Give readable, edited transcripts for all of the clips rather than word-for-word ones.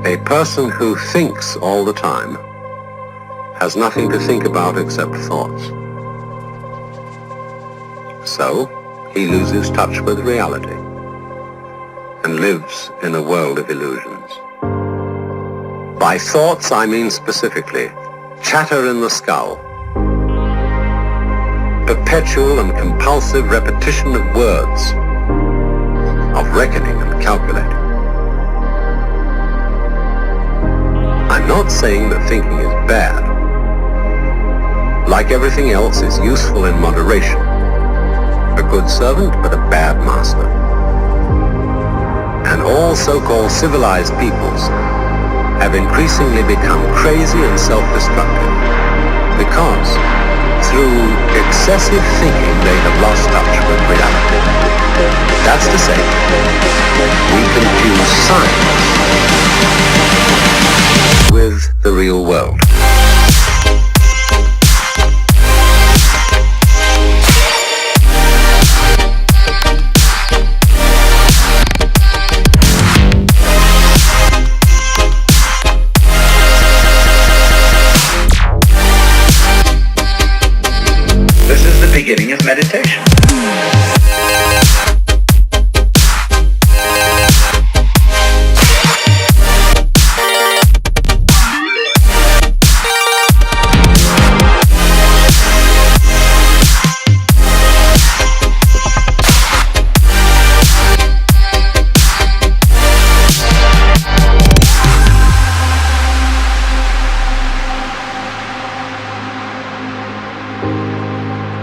A person who thinks all the time has nothing to think about except thoughts. So, he loses touch with reality and lives in a world of illusions. By thoughts, I mean specifically chatter in the skull, perpetual and compulsive repetition of words, of reckoning and calculating. I'm not saying that thinking is bad. Like everything else, it's useful in moderation. A good servant, but a bad master. And all so-called civilized peoples have increasingly become crazy and self-destructive because through excessive thinking they have lost touch with reality. That's to say, we confuse science with the real world. This is the beginning of meditation.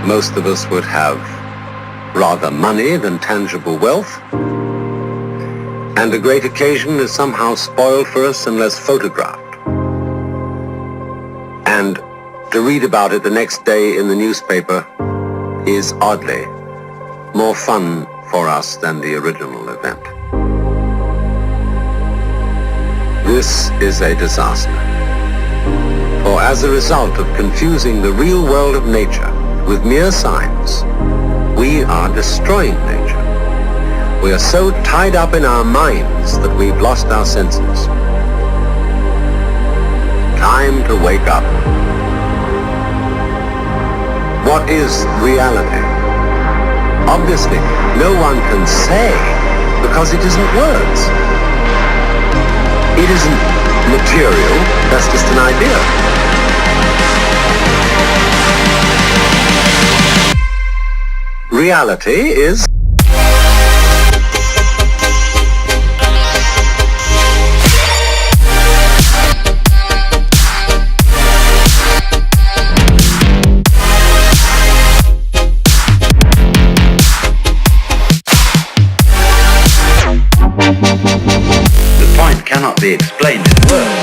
Most of us would have rather money than tangible wealth, and a great occasion is somehow spoiled for us unless photographed. And to read about it the next day in the newspaper is oddly more fun for us than the original event. This is a disaster, for as a result of confusing the real world of nature with mere science, we are destroying nature. We are so tied up in our minds that we've lost our senses. Time to wake up. What is reality? Obviously, no one can say because it isn't words. It isn't material, that's just an idea. Reality is the point cannot be explained in words.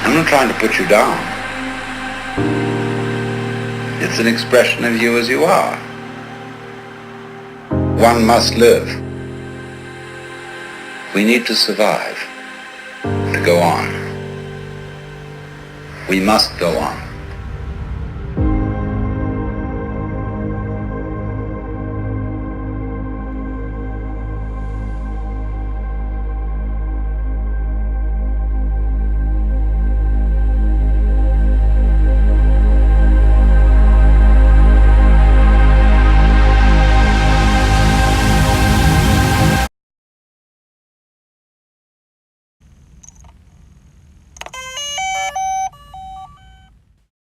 I'm not trying to put you down. It's an expression of you as you are. One must live. We need to survive, to go on. We must go on.